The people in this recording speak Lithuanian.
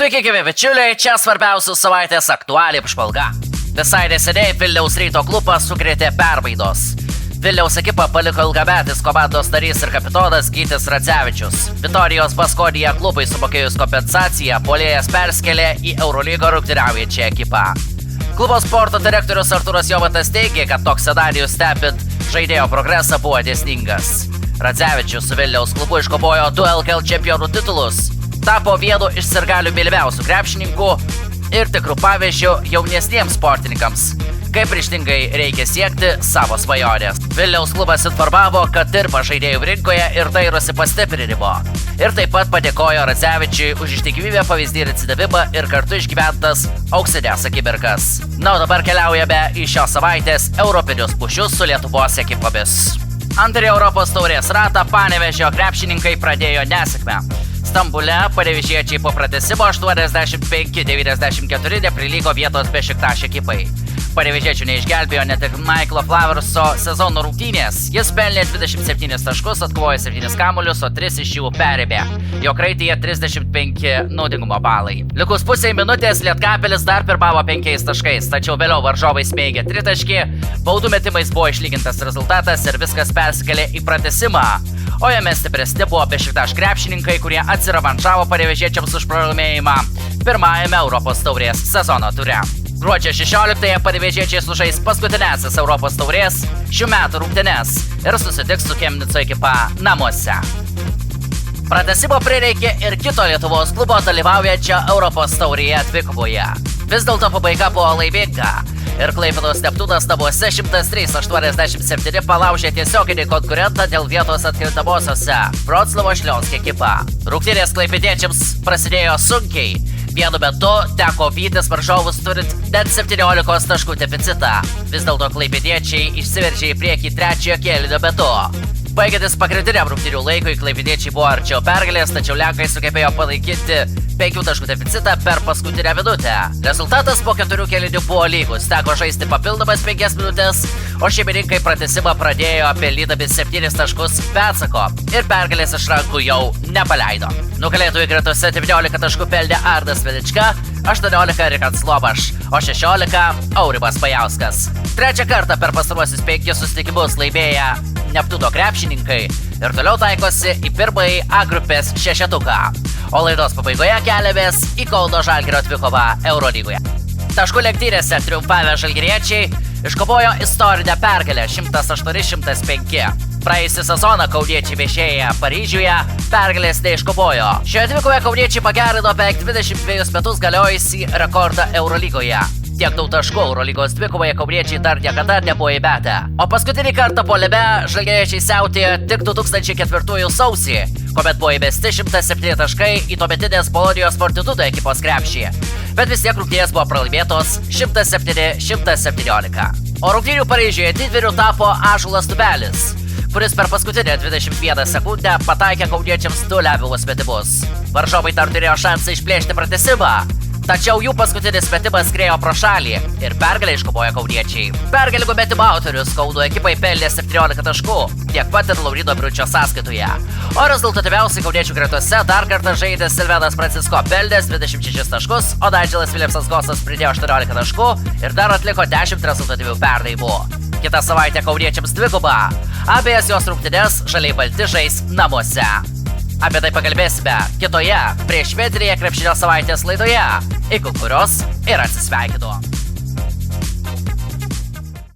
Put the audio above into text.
Sveiki, gyvi bičiuliai, čia svarbiausių savaitės aktualijų apžvalga. Visai neseniai Vilniaus Ryto klubas sukrėtė permainos. Vilniaus ekipą paliko ilgametis komandos narys ir kapitonas Gytis Radzevičius. Vitorijos Baskonija klubui sumokėjus kompensaciją, puolėjas perskelė į Eurolygą rungtyniaujančią ekipą. Klubo sporto direktorius Artūras Jovatas teigė, kad toks scenarijus stebint žaidėjo progresą buvo dėsningas. Radzevičius su Vilniaus klubu iškovojo 2 LKL čempionų titulus. Tapo vienu iš sirgalių mylimiausių krepšininkų ir tikrų pavyzdžių jaunesniems sportininkams, kaip ryžtingai reikia siekti savo svajonės. Vilniaus klubas informavo, kad dirba žaidėjų rinkoje ir dairosi pastiprinimo. Ir taip pat padėkojo Radzevičiui už ištikimybę, pavyzdį atsidavimą ir kartu išgyventas auksinės akimirkas. Na, o dabar keliaujame į šios savaitės europinius mūšius su Lietuvos ekipomis. Antrąjį Europos taurės ratą Panevėžio krepšininkai pradėjo nesėkmę. Stambule panevėžiečiai po pratęsimo 85-94 neprilygo vietos Bešiktaš ekipai. Panevėžiečių neišgelbėjo ne tik Michaelo Flowerso sezono rungtynės. Jis pelnė 27 taškus, atkovojo 7 kamuolius, o 3 iš jų perėmė. Jo kraityje 35 naudingumo balai. Likus pusei minutės Lietkabelis dar pirmavo 5 taškais, tačiau vėliau varžovai smėgė 3 taškį, baudų metimais buvo išlygintas rezultatas ir viskas persikėlė į pratęsimą. O jame stipresni buvo Bešiktaš krepšininkai, kurie atsirevanšavo panevėžiečiams už pralaimėjimą pirmajame Europos taurės sezono ture. Gruodžio 16-ąją panevėžiečiai sužais paskutinėsis Europos taurės šių metų rungtynes ir susitiks su Chemnico ekipa namuose. Pratęsimo prireikė ir kito Lietuvos klubo dalyvaujančio Europos taurėje dvikovoje. Vis dėlto pabaiga buvo laiminga. Ir Klaipėdos Neptūnas namuose 103-87 palaužė tiesioginį konkurentą dėl vietos atkrintamosiose Vroclavo Šlionsk ekipą. Rungtynės klaipėdiečiams prasidėjo sunkiai. Vienu metu teko vytis varžovus turint net 17 taškų deficitą. Vis dėlto klaipėdiečiai išsiveržė į priekį trečiojo kėlinio metu. Baigiantis pagrindiniam rungtynių laikui, klaipėdiečiai buvo arčiau pergalės, tačiau lenkai sugebėjo panaikinti 5 taškų deficitą per paskutinę minutę. Rezultatas po 4 kėlinių buvo lygus, teko žaisti papildomas 5 minutės, o šeimininkai pratęsimą pradėjo pelnydami 7 taškus be atsako ir pergalės iš rankų jau nepaleido. Nugalėtojų gretose 19 taškų pelnė Arnas Velička, 18 Rikas Lobaš, o 16 Aurimas Pajauskas. Trečią kartą per pastaruosius 5 susitikimus laimėję Neptūno krepšininkai ir toliau taikosi į pirmąjį A grupės šešetuką, o laidos pabaigoje keliamės į Kauno Žalgirio dvikovą Eurolygoje. Taškų lenktynėse triumfavę žalgiriečiai iškovojo istorinę pergalę 108-105. Praėjusį sezoną kauniečiai viešėję Paryžiuje pergalės neiškovojo. Šioje dvikoje kauniečiai pagerino beveik 22 metus galiojusį rekordą Eurolygoje. Tiek daug taškų Eurolygos dvikovoje kauniečiai dar niekada nebuvo įmetę. O paskutinį kartą puolime žalgiriečiai siautėjo tik 2004 sausį, kuomet buvo įmesti 107 taškai į tuometinės Bolonijos Fortitudo ekipos krepšį. Bet vis tiek rungtynės buvo pralaimėtos 107-117. O rungtynių Paryžiuje didvyriu tapo Ąžuolas Tubelis, kuris per paskutinę 21 sekundę pataikė kauniečiams 2 lemiamus metimus. Varžovai dar turėjo šansą išplėšti pratęsimą, tačiau jų paskutinis metimas skriejo pro šalį ir pergalę iškovojo kauniečiai. Pergalingų metimų autorius Kauno ekipai pelnė 17 taškų, tiek pat ir Laurido Briučio sąskaitoje. O rezultatyviausiai kauniečių gretose dar kartą žaidė Silvenas Francisko pelnęs 26 taškus, o Naigelas Viljamsas Gosas pridėjo 18 taškų ir dar atliko 10 rezultatyvių perdavimų. Kitą savaitę kauniečiams dviguba. Abejas jos rungtynes žaliai balti žais namuose. Apie tai pakalbėsime kitoje prieššventinėje krepšinio savaitės laidoje, iki kurios ir atsisveikinu.